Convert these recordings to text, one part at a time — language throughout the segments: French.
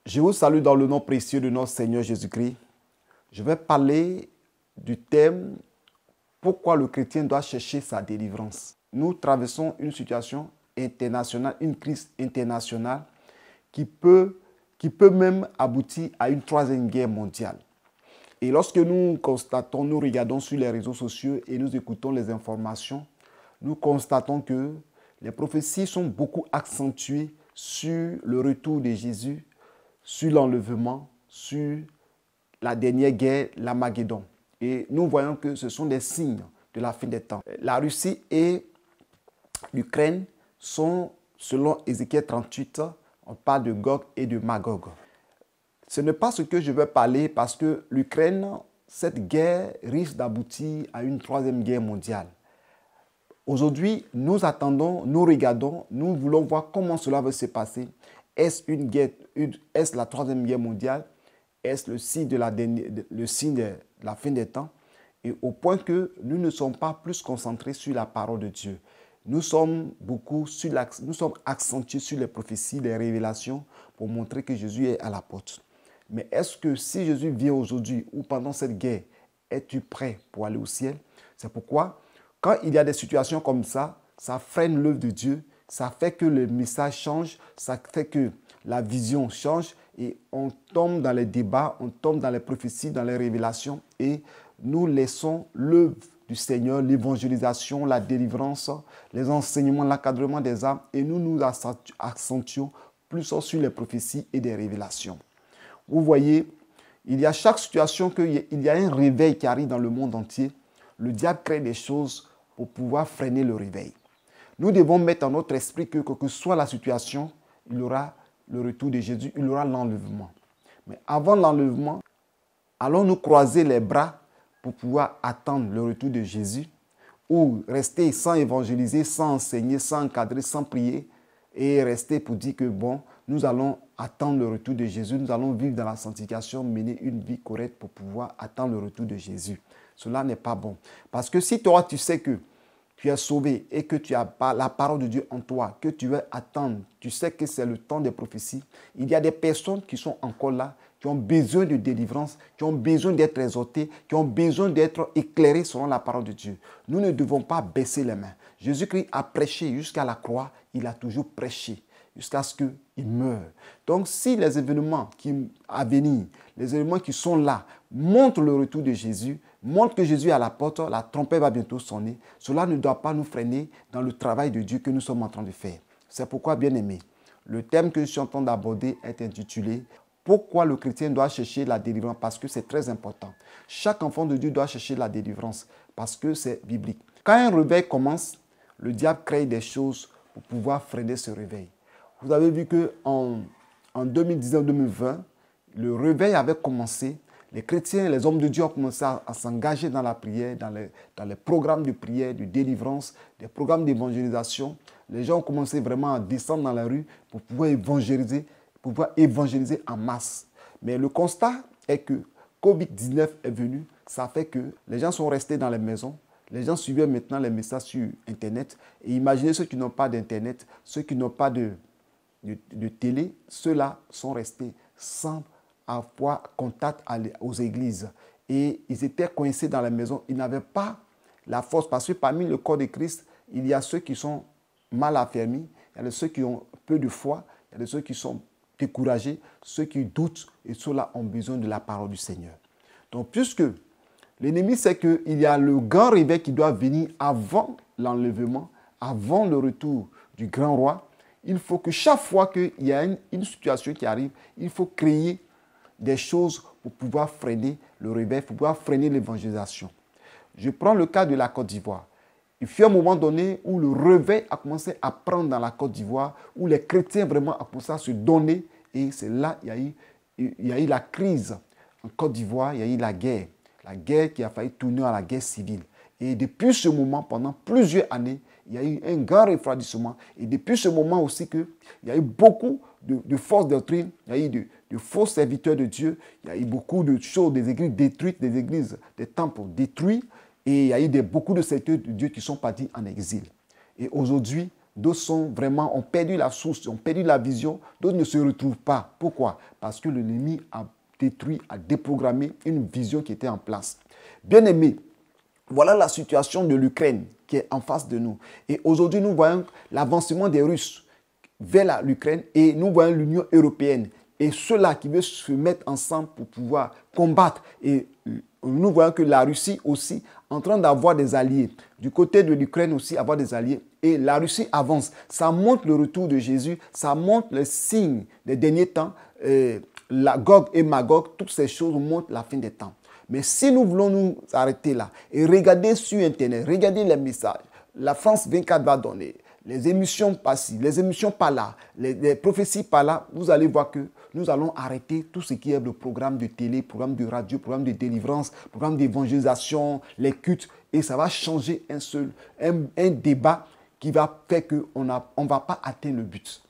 Je vous salue dans le nom précieux de notre Seigneur Jésus-Christ. Je vais parler du thème « Pourquoi le chrétien doit chercher sa délivrance ». Nous traversons une situation internationale, une crise internationale qui peut même aboutir à une troisième guerre mondiale. Et lorsque nous constatons, nous regardons sur les réseaux sociaux et nous écoutons les informations, nous constatons que les prophéties sont beaucoup accentuées sur le retour de Jésus, sur l'enlèvement, sur la dernière guerre, l'Armageddon. Et nous voyons que ce sont des signes de la fin des temps. La Russie et l'Ukraine sont, selon Ézéchiel 38, on parle de Gog et de Magog. Ce n'est pas ce que je veux parler parce que l'Ukraine, cette guerre risque d'aboutir à une troisième guerre mondiale. Aujourd'hui, nous attendons, nous regardons, nous voulons voir comment cela va se passer. Est-ce la troisième guerre mondiale? Est-ce le signe de la fin des temps? Et au point que nous ne sommes pas plus concentrés sur la parole de Dieu. Nous sommes accentués sur les prophéties, les révélations pour montrer que Jésus est à la porte. Mais est-ce que si Jésus vient aujourd'hui ou pendant cette guerre, es-tu prêt pour aller au ciel? C'est pourquoi, quand il y a des situations comme ça freine l'œuvre de Dieu, ça fait que le message change, ça fait que la vision change et on tombe dans les débats, on tombe dans les prophéties, dans les révélations et nous laissons l'œuvre du Seigneur, l'évangélisation, la délivrance, les enseignements, l'encadrement des âmes et nous nous accentuons plus sur les prophéties et des révélations. Vous voyez, il y a chaque situation qu'il y a un réveil qui arrive dans le monde entier. Le diable crée des choses pour pouvoir freiner le réveil. Nous devons mettre dans notre esprit que quelle que soit la situation, il y aura le retour de Jésus, il y aura l'enlèvement. Mais avant l'enlèvement, allons-nous croiser les bras pour pouvoir attendre le retour de Jésus ou rester sans évangéliser, sans enseigner, sans encadrer, sans prier et rester pour dire que bon, nous allons attendre le retour de Jésus, nous allons vivre dans la sanctification, mener une vie correcte pour pouvoir attendre le retour de Jésus. Cela n'est pas bon. Parce que si toi, tu sais que tu es sauvé et que tu as la parole de Dieu en toi, que tu veux attendre, tu sais que c'est le temps des prophéties, il y a des personnes qui sont encore là, qui ont besoin de délivrance, qui ont besoin d'être exhortées, qui ont besoin d'être éclairées selon la parole de Dieu. Nous ne devons pas baisser les mains. Jésus-Christ a prêché jusqu'à la croix, il a toujours prêché jusqu'à ce qu'il meure. Donc, si les événements à venir, les événements qui sont là, montrent le retour de Jésus, montrent que Jésus est à la porte, la trompette va bientôt sonner, cela ne doit pas nous freiner dans le travail de Dieu que nous sommes en train de faire. C'est pourquoi, bien aimé, le thème que je suis en train d'aborder est intitulé « Pourquoi le chrétien doit chercher la délivrance ?» Parce que c'est très important. Chaque enfant de Dieu doit chercher la délivrance parce que c'est biblique. Quand un réveil commence, le diable crée des choses pour pouvoir freiner ce réveil. Vous avez vu qu'en 2019-2020, le réveil avait commencé. Les chrétiens, les hommes de Dieu ont commencé à s'engager dans la prière, dans les programmes de prière, de délivrance, des programmes d'évangélisation. Les gens ont commencé vraiment à descendre dans la rue pour pouvoir évangéliser en masse. Mais le constat est que Covid-19 est venu. Ça fait que les gens sont restés dans les maisons. Les gens suivaient maintenant les messages sur Internet. Et imaginez ceux qui n'ont pas d'Internet, ceux qui n'ont pas de télé, ceux-là sont restés sans avoir contact aux églises. Et ils étaient coincés dans la maison. Ils n'avaient pas la force. Parce que parmi le corps de Christ, il y a ceux qui sont mal affermis, il y a ceux qui ont peu de foi, il y a ceux qui sont découragés, ceux qui doutent. Et ceux-là ont besoin de la parole du Seigneur. Donc, puisque l'ennemi sait qu'il y a le grand réveil qui doit venir avant l'enlèvement, avant le retour du grand roi, il faut que chaque fois qu'il y a une situation qui arrive, il faut créer des choses pour pouvoir freiner le réveil, pour pouvoir freiner l'évangélisation. Je prends le cas de la Côte d'Ivoire. Il fut un moment donné où le réveil a commencé à prendre dans la Côte d'Ivoire, où les chrétiens vraiment ont commencé à se donner. Et c'est là qu'il y a eu la crise. En Côte d'Ivoire, il y a eu la guerre qui a failli tourner à la guerre civile. Et depuis ce moment, pendant plusieurs années, il y a eu un grand refroidissement. Et depuis ce moment aussi, il y a eu beaucoup de fausses doctrines, il y a eu de faux serviteurs de Dieu, il y a eu beaucoup de choses, des églises détruites, des temples détruits. Et il y a eu beaucoup de serviteurs de Dieu qui sont partis en exil. Et aujourd'hui, D'autres sont vraiment, ont perdu la source, ont perdu la vision. D'autres ne se retrouvent pas. Pourquoi? Parce que l'ennemi a détruit, a déprogrammé une vision qui était en place. Bien aimé, voilà la situation de l'Ukraine qui est en face de nous. Et aujourd'hui, nous voyons l'avancement des Russes vers l'Ukraine et nous voyons l'Union européenne et ceux-là qui veulent se mettre ensemble pour pouvoir combattre. Et nous voyons que la Russie aussi en train d'avoir des alliés. Du côté de l'Ukraine aussi, avoir des alliés. Et la Russie avance. Ça montre le retour de Jésus. Ça montre les signes des derniers temps. La Gog et Magog, toutes ces choses montrent la fin des temps. Mais si nous voulons nous arrêter là et regarder sur Internet, regarder les messages, la France 24 va donner, les émissions par-ci, les émissions par-là, les prophéties par-là, vous allez voir que nous allons arrêter tout ce qui est le programme de télé, programme de radio, programme de délivrance, programme d'évangélisation, les cultes, et ça va changer un débat qui va faire qu'on ne va pas atteindre le but.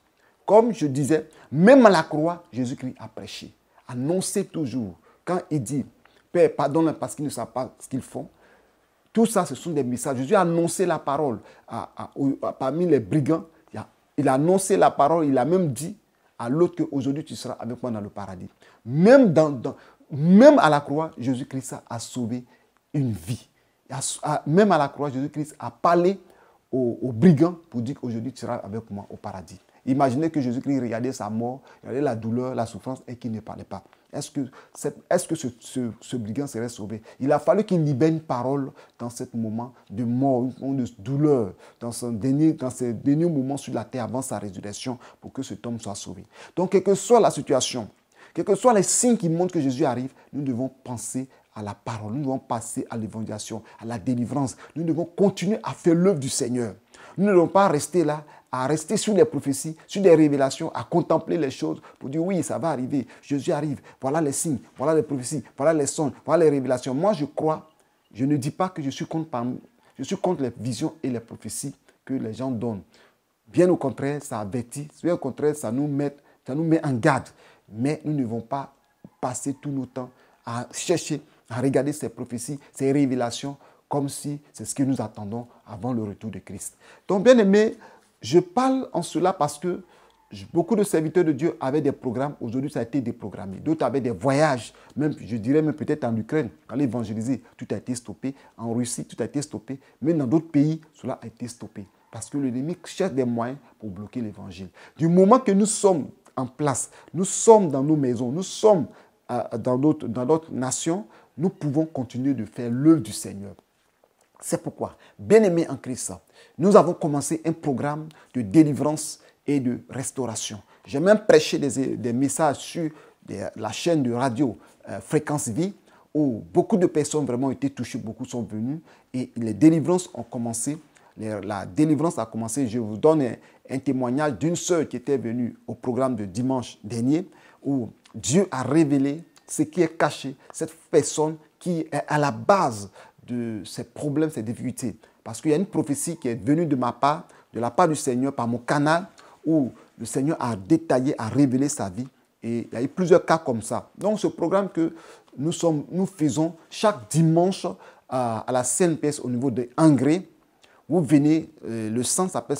Comme je disais, même à la croix, Jésus-Christ a prêché, annoncé toujours. Quand il dit, Père, pardonne-leur parce qu'ils ne savent pas ce qu'ils font. Tout ça, ce sont des messages. Jésus a annoncé la parole parmi les brigands. Il a annoncé la parole. Il a même dit à l'autre qu'aujourd'hui, tu seras avec moi dans le paradis. Même à la croix, Jésus-Christ a sauvé une vie. Même à la croix, Jésus-Christ a parlé aux brigands pour dire qu'aujourd'hui, tu seras avec moi au paradis. Imaginez que Jésus-Christ regardait sa mort, regardait la douleur, la souffrance et qu'il ne parlait pas. Est-ce que ce brigand serait sauvé? Il a fallu qu'il libère une parole dans ce moment de mort, de douleur, dans ces derniers moments sur la terre avant sa résurrection pour que cet homme soit sauvé. Donc, quelle que soit la situation, quels que soient les signes qui montrent que Jésus arrive, nous devons penser à la parole, nous devons passer à l'évangélisation, à la délivrance. Nous devons continuer à faire l'œuvre du Seigneur. Nous ne devons pas rester là, à rester sur les prophéties, sur les révélations, à contempler les choses pour dire oui, ça va arriver, Jésus arrive, voilà les signes, voilà les prophéties, voilà les songes, voilà les révélations. Moi, je crois, je ne dis pas que je suis contre les visions et les prophéties que les gens donnent. Bien au contraire, ça avertit, bien au contraire, ça nous met en garde. Mais nous ne devons pas passer tout notre temps à chercher, à regarder ces prophéties, ces révélations, comme si c'est ce que nous attendons avant le retour de Christ. Donc, bien aimé, je parle en cela parce que beaucoup de serviteurs de Dieu avaient des programmes. Aujourd'hui, ça a été déprogrammé. D'autres avaient des voyages, même, je dirais même peut-être en Ukraine, quand l'évangéliser, tout a été stoppé. En Russie, tout a été stoppé. Mais dans d'autres pays, cela a été stoppé. Parce que l'ennemi cherche des moyens pour bloquer l'évangile. Du moment que nous sommes en place, nous sommes dans nos maisons, nous sommes dans notre nation, nous pouvons continuer de faire l'œuvre du Seigneur. C'est pourquoi, bien-aimés en Christ, nous avons commencé un programme de délivrance et de restauration. J'ai même prêché des messages sur la chaîne de radio Fréquence Vie où beaucoup de personnes vraiment ont été touchées, beaucoup sont venus et les délivrances ont commencé. La délivrance a commencé. Je vous donne un témoignage d'une sœur qui était venue au programme de dimanche dernier où Dieu a révélé ce qui est caché, cette personne qui est à la base de ces problèmes, ces difficultés. Parce qu'il y a une prophétie qui est venue de ma part, de la part du Seigneur, par mon canal, où le Seigneur a détaillé, a révélé sa vie. Et il y a eu plusieurs cas comme ça. Donc, ce programme que nous faisons chaque dimanche à la CNPS au niveau de Engrais, vous venez, le centre s'appelle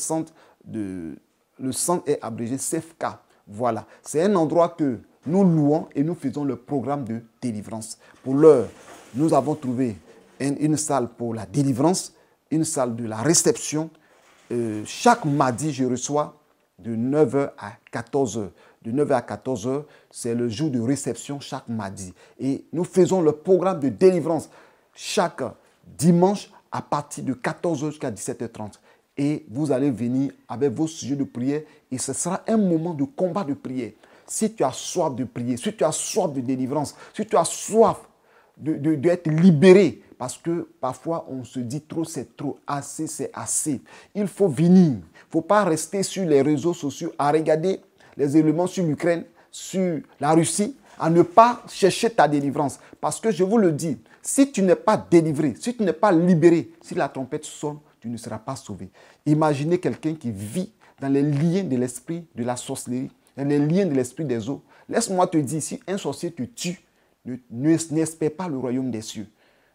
le centre est abrégé CFK. Voilà, c'est un endroit que nous louons et nous faisons le programme de délivrance. Pour l'heure, nous avons trouvé une salle pour la délivrance, une salle de la réception. Chaque mardi, je reçois de 9h à 14h. De 9h à 14h, c'est le jour de réception chaque mardi. Et nous faisons le programme de délivrance chaque dimanche à partir de 14h jusqu'à 17h30. Et vous allez venir avec vos sujets de prière et ce sera un moment de combat de prière. Si tu as soif de prier, si tu as soif de délivrance, si tu as soif d'être libéré, parce que parfois on se dit trop c'est trop, assez c'est assez. Il faut venir. Il ne faut pas rester sur les réseaux sociaux à regarder les éléments sur l'Ukraine, sur la Russie, à ne pas chercher ta délivrance. Parce que je vous le dis, si tu n'es pas délivré, si tu n'es pas libéré, si la trompette sonne, tu ne seras pas sauvé. Imaginez quelqu'un qui vit dans les liens de l'esprit de la sorcellerie, dans les liens de l'esprit des eaux. Laisse-moi te dire, si un sorcier te tue, n'espère pas le royaume des cieux.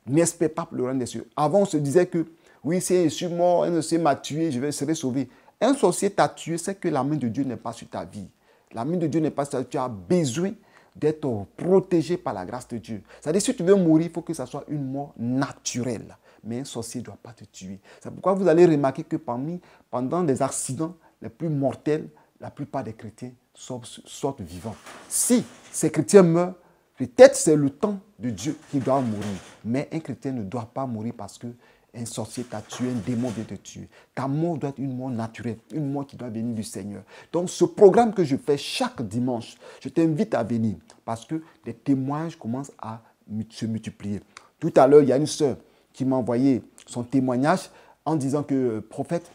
N'espère pas le royaume des cieux. Avant, on se disait que, oui, si je suis mort, un sorcier m'a tué, je serai sauvé. un sorcier t'a tué, c'est que la main de Dieu n'est pas sur ta vie. La main de Dieu n'est pas sur ta vie. Tu as besoin d'être protégé par la grâce de Dieu. C'est-à-dire, si tu veux mourir, il faut que ce soit une mort naturelle. Mais un sorcier ne doit pas te tuer. C'est pourquoi vous allez remarquer que pendant les accidents les plus mortels, la plupart des chrétiens sortent vivants. Si ces chrétiens meurent, peut-être c'est le temps de Dieu qui doit mourir. Mais un chrétien ne doit pas mourir parce qu'un sorcier t'a tué, un démon vient te tuer. Ta mort doit être une mort naturelle, une mort qui doit venir du Seigneur. Donc ce programme que je fais chaque dimanche, je t'invite à venir parce que les témoignages commencent à se multiplier. Tout à l'heure, il y a une sœur qui m'a envoyé son témoignage en disant que, prophète,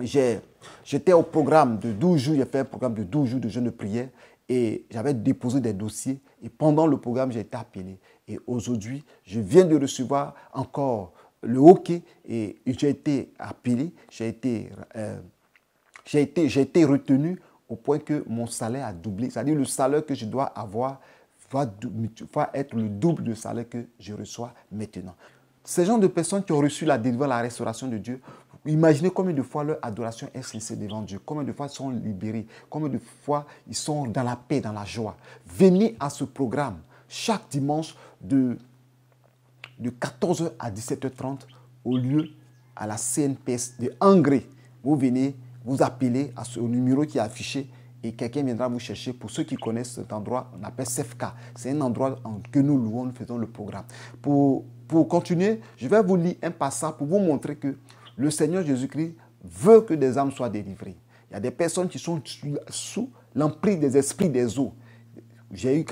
j'étais au programme de 12 jours, j'ai fait un programme de 12 jours de jeûne de prière et j'avais déposé des dossiers et pendant le programme, j'ai été appelé. Et aujourd'hui, je viens de recevoir encore le hockey et j'ai été appelé, j'ai été retenu au point que mon salaire a doublé. C'est-à-dire le salaire que je dois avoir va être le double du salaire que je reçois maintenant. Ces gens de personnes qui ont reçu la délivrance, la restauration de Dieu, imaginez combien de fois leur adoration est sincère devant Dieu, combien de fois ils sont libérés, combien de fois ils sont dans la paix, dans la joie. Venez à ce programme chaque dimanche de 14h à 17h30 au lieu à la CNPS de Angré. Vous venez, vous appelez au numéro qui est affiché et quelqu'un viendra vous chercher. Pour ceux qui connaissent cet endroit, on appelle CFK. C'est un endroit que nous louons, nous faisons le programme. Pour continuer, je vais vous lire un passage pour vous montrer que le Seigneur Jésus-Christ veut que des âmes soient délivrées. Il y a des personnes qui sont sous l'emprise des esprits des eaux.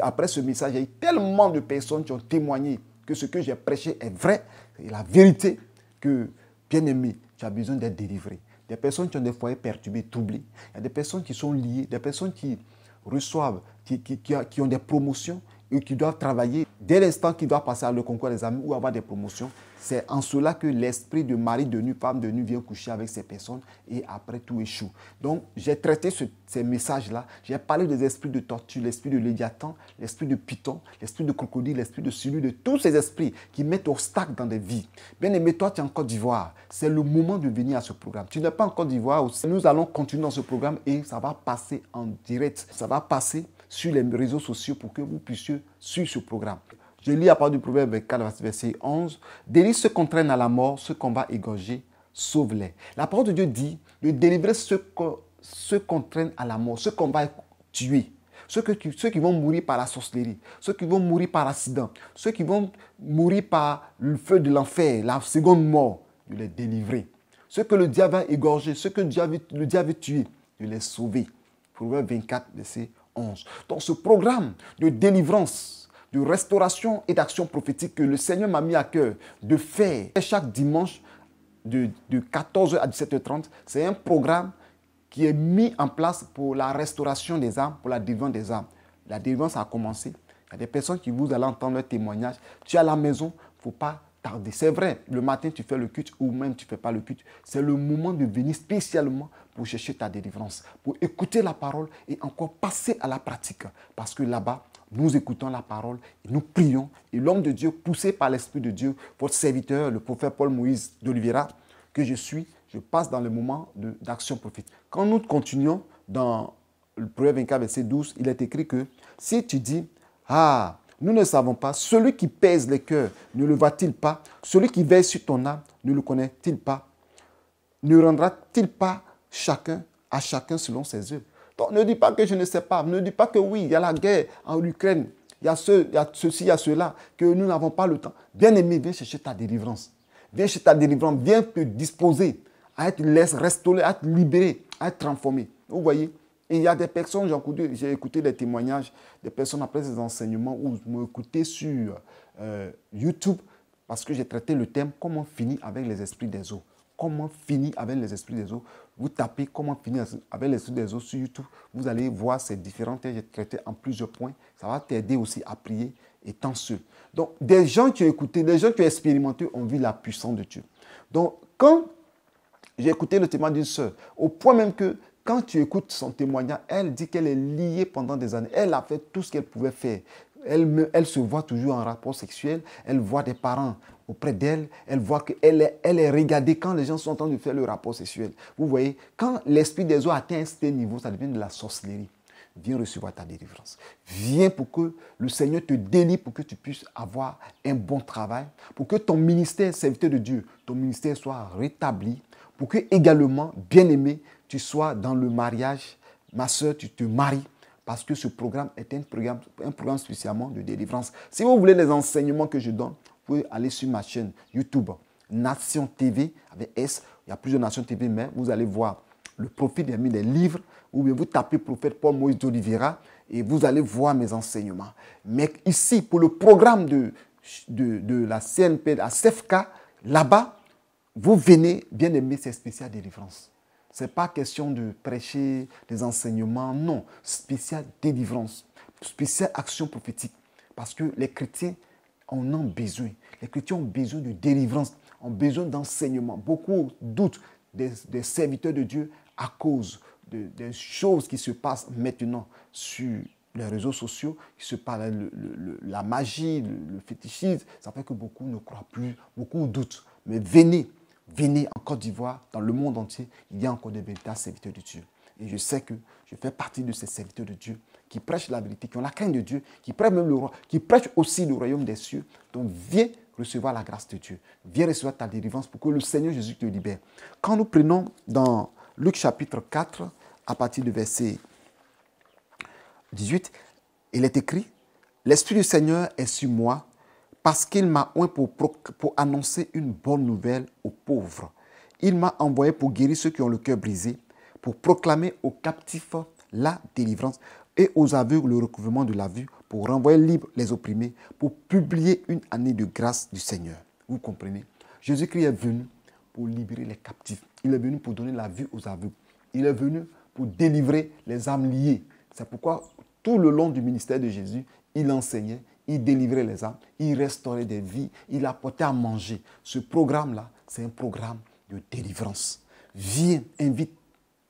Après ce message, il y a eu tellement de personnes qui ont témoigné que ce que j'ai prêché est vrai, c'est la vérité, que, bien aimé, tu as besoin d'être délivré. Des personnes qui ont des foyers perturbés, troublés. Il y a des personnes qui sont liées, des personnes qui reçoivent, qui ont des promotions et qui doivent travailler dès l'instant qu'ils doivent passer à le concours des amis ou avoir des promotions. C'est en cela que l'esprit de mari de nu, femme de nu vient coucher avec ces personnes et après tout échoue. Donc, j'ai traité ces messages-là. J'ai parlé des esprits de tortue, l'esprit de Léviathan, l'esprit de Python, l'esprit de crocodile, l'esprit de Sulu, de tous ces esprits qui mettent obstacle dans des vies. Bien aimé, toi, tu es en Côte d'Ivoire. C'est le moment de venir à ce programme. Tu n'es pas en Côte d'Ivoire aussi. Nous allons continuer dans ce programme et ça va passer en direct. Ça va passer sur les réseaux sociaux pour que vous puissiez suivre ce programme. Je lis à partir du Proverbe 24, verset 11. Délie ceux qu'on traîne à la mort, ceux qu'on va égorger, sauve-les. La parole de Dieu dit de délivrer ceux qu'on traîne à la mort, ceux qu'on va tuer. Ceux qui vont mourir par la sorcellerie, ceux qui vont mourir par accident, ceux qui vont mourir par le feu de l'enfer, la seconde mort, de les délivrer. Ceux que le diable va égorger, ceux que le diable veut tuer, de les sauver. Proverbe 24, verset 11. Donc ce programme de délivrance, de restauration et d'action prophétique que le Seigneur m'a mis à cœur de faire chaque dimanche de 14h à 17h30, c'est un programme qui est mis en place pour la restauration des âmes, pour la délivrance des âmes. La délivrance a commencé. Il y a des personnes qui vous allez entendre leur témoignage. Tu es à la maison, il ne faut pas tarder. C'est vrai, le matin tu fais le culte ou même tu ne fais pas le culte. C'est le moment de venir spécialement pour chercher ta délivrance, pour écouter la parole et encore passer à la pratique. Parce que là-bas, nous écoutons la parole et nous prions. Et l'homme de Dieu, poussé par l'Esprit de Dieu, votre serviteur, le prophète Paul Moïse d'Oliveira, que je suis, je passe dans le moment d'action prophétique. Quand nous continuons dans le Proverbe 24, verset 12, il est écrit que si tu dis, ah, nous ne savons pas, celui qui pèse les cœurs ne le voit-il pas? Celui qui veille sur ton âme ne le connaît-il pas? Ne rendra-t-il pas à chacun selon ses œuvres? Donc ne dis pas que je ne sais pas, ne dis pas que oui, il y a la guerre en Ukraine, il y a ceci, il y a cela, que nous n'avons pas le temps. Bien-aimé, viens chercher ta délivrance. Viens chercher ta délivrance, viens te disposer à être restauré, à être libéré, à être transformé. Vous voyez? Et il y a des personnes, j'ai écouté des témoignages, des personnes après ces enseignements où m'ont écouté sur YouTube parce que j'ai traité le thème « Comment finir avec les esprits des eaux ». Comment finir avec les esprits des eaux. Vous tapez comment finir avec les esprits des eaux sur YouTube. Vous allez voir ces différents thèmes. J'ai traité en plusieurs points. Ça va t'aider aussi à prier étant seul. Donc, des gens qui ont écouté, des gens qui ont expérimenté ont vu la puissance de Dieu. Donc, quand j'ai écouté le témoignage d'une sœur, au point même que quand tu écoutes son témoignage, elle dit qu'elle est liée pendant des années. Elle a fait tout ce qu'elle pouvait faire. Elle se voit toujours en rapport sexuel, elle voit des parents auprès d'elle, elle voit qu'elle est regardée quand les gens sont en train de faire le rapport sexuel. Vous voyez, quand l'esprit des eaux atteint un certain niveau, ça devient de la sorcellerie. Viens recevoir ta délivrance. Viens pour que le Seigneur te délivre, pour que tu puisses avoir un bon travail, pour que ton ministère, serviteur de Dieu, ton ministère soit rétabli, pour que également, bien-aimé, tu sois dans le mariage. Ma soeur, tu te maries, parce que ce programme est un programme spécialement de délivrance. Si vous voulez les enseignements que je donne, vous pouvez aller sur ma chaîne YouTube, Nation TV, avec S. Il y a plusieurs Nations TV, mais vous allez voir le profil, il y a mis des livres, ou bien vous tapez prophète Paul Moïse d'Oliveira et vous allez voir mes enseignements. Mais ici, pour le programme de la CNP, à CFK, là-bas, vous venez, bien aimé, c'est spécial délivrance. Ce n'est pas question de prêcher des enseignements, non. Spécial délivrance, spécial action prophétique. Parce que les chrétiens en ont besoin. Les chrétiens ont besoin de délivrance, ont besoin d'enseignement. Beaucoup doutent des serviteurs de Dieu à cause des choses qui se passent maintenant sur les réseaux sociaux, qui se passent, la magie, le fétichisme. Ça fait que beaucoup ne croient plus, beaucoup doutent. Mais venez en Côte d'Ivoire, dans le monde entier, il y a encore des véritables serviteurs de Dieu. Et je sais que je fais partie de ces serviteurs de Dieu qui prêchent la vérité, qui ont la crainte de Dieu, qui prêchent même le roi, qui prêchent aussi le royaume des cieux. Donc viens recevoir la grâce de Dieu. Viens recevoir ta délivrance pour que le Seigneur Jésus te libère. Quand nous prenons dans Luc chapitre 4, à partir du verset 18, il est écrit « L'Esprit du Seigneur est sur moi parce qu'il m'a oint pour annoncer une bonne nouvelle aux pauvres. Il m'a envoyé pour guérir ceux qui ont le cœur brisé, pour proclamer aux captifs la délivrance et aux aveugles le recouvrement de la vue, pour renvoyer libres les opprimés, pour publier une année de grâce du Seigneur. » Vous comprenez? Jésus-Christ est venu pour libérer les captifs. Il est venu pour donner la vue aux aveugles. Il est venu pour délivrer les âmes liées. C'est pourquoi tout le long du ministère de Jésus, il enseignait, il délivrait les âmes, il restaurait des vies, il apportait à manger. Ce programme-là, c'est un programme de délivrance. Viens, invite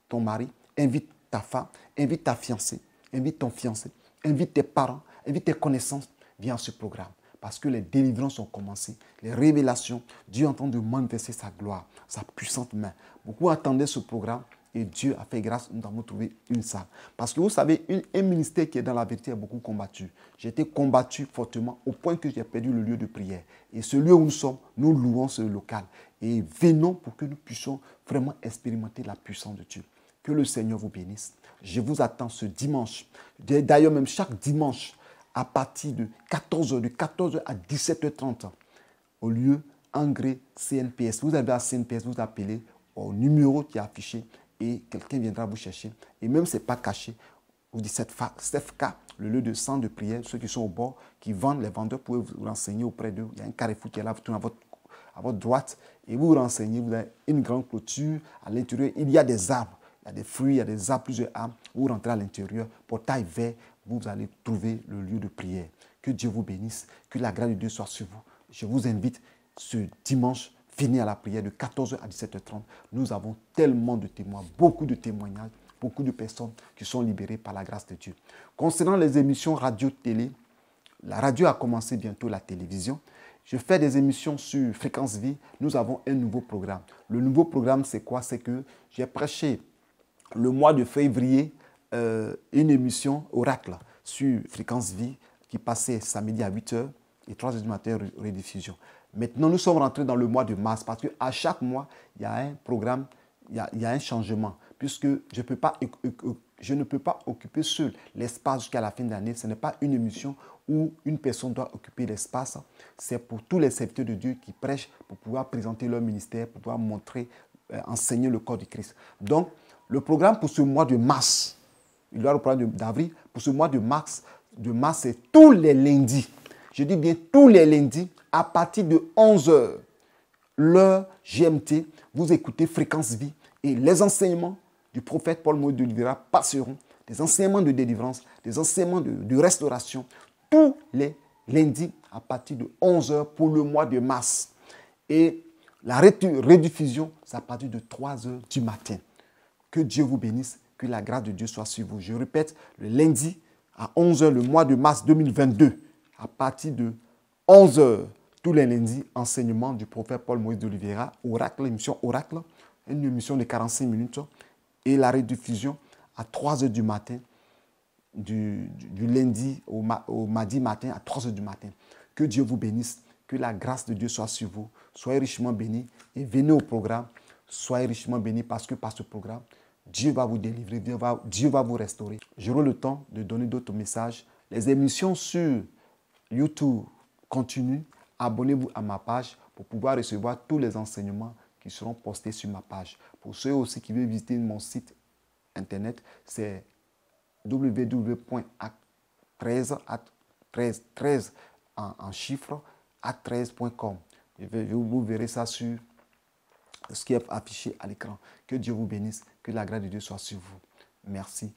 ton mari, invite ta femme, invite ta fiancée, invite ton fiancé, invite tes parents, invite tes connaissances. Viens à ce programme. Parce que les délivrances ont commencé, les révélations, Dieu est en train de manifester sa gloire, sa puissante main. Beaucoup attendaient ce programme et Dieu a fait grâce, nous avons trouvé une salle. Parce que vous savez, un ministère qui est dans la vérité est beaucoup combattu. J'ai été combattu fortement au point que j'ai perdu le lieu de prière. Et ce lieu où nous sommes, nous louons ce local. Et venons pour que nous puissions vraiment expérimenter la puissance de Dieu. Que le Seigneur vous bénisse. Je vous attends ce dimanche. D'ailleurs, même chaque dimanche, à partir de 14h à 17h30, au lieu Engrais CNPS. Vous avez à CNPS, vous appelez au numéro qui est affiché et quelqu'un viendra vous chercher. Et même ce n'est pas caché, vous dites CFK, le lieu de centre de prière, ceux qui sont au bord, qui vendent, les vendeurs, pouvez vous renseigner auprès d'eux. Il y a un carrefour qui est là, vous tournez à votre droite et vous vous renseignez. Vous avez une grande clôture. À l'intérieur, il y a des arbres, il y a des fruits, il y a des arbres, plusieurs arbres. Vous rentrez à l'intérieur, portail vert, vous allez trouver le lieu de prière. Que Dieu vous bénisse, que la grâce de Dieu soit sur vous. Je vous invite ce dimanche, venez à la prière de 14h à 17h30. Nous avons tellement de témoins, beaucoup de témoignages, beaucoup de personnes qui sont libérées par la grâce de Dieu. Concernant les émissions radio-télé, la radio a commencé bientôt, la télévision. Je fais des émissions sur Fréquence Vie. Nous avons un nouveau programme. Le nouveau programme, c'est quoi? C'est que j'ai prêché le mois de février une émission Oracle sur Fréquence Vie qui passait samedi à 8h et 3h du matin rediffusion. Maintenant, nous sommes rentrés dans le mois de mars parce qu'à chaque mois, il y a un programme, il y a un changement. Puisque je ne peux pas occuper seul l'espace jusqu'à la fin de l'année. Ce n'est pas une émission où une personne doit occuper l'espace. C'est pour tous les serviteurs de Dieu qui prêchent pour pouvoir présenter leur ministère, pour pouvoir montrer, enseigner le corps du Christ. Donc, le programme pour ce mois de mars, il doit reprendre d'avril, pour ce mois de mars, c'est tous les lundis. Je dis bien tous les lundis, à partir de 11h, l'heure GMT, vous écoutez Fréquence Vie et les enseignements du prophète Paul Moïse d'Oliveira passeront, des enseignements de délivrance, des enseignements de restauration, tous les lundis à partir de 11h pour le mois de mars. Et la rediffusion, c'est à partir de 3h du matin. Que Dieu vous bénisse, que la grâce de Dieu soit sur vous. Je répète, le lundi à 11h, le mois de mars 2022, à partir de 11 heures, tous les lundis, enseignement du prophète Paul Moïse d'Oliveira, Oracle, émission Oracle, une émission de 45 minutes, et la rediffusion à 3 heures du matin, du lundi au mardi matin à 3 heures du matin. Que Dieu vous bénisse, que la grâce de Dieu soit sur vous, soyez richement bénis et venez au programme, soyez richement bénis parce que par ce programme, Dieu va vous délivrer, Dieu va vous restaurer. J'aurai le temps de donner d'autres messages. Les émissions sur YouTube continuent. Abonnez-vous à ma page pour pouvoir recevoir tous les enseignements qui seront postés sur ma page. Pour ceux aussi qui veulent visiter mon site internet, c'est www.13 en chiffres at13.com. Vous verrez ça sur ce qui est affiché à l'écran. Que Dieu vous bénisse, que la grâce de Dieu soit sur vous. Merci.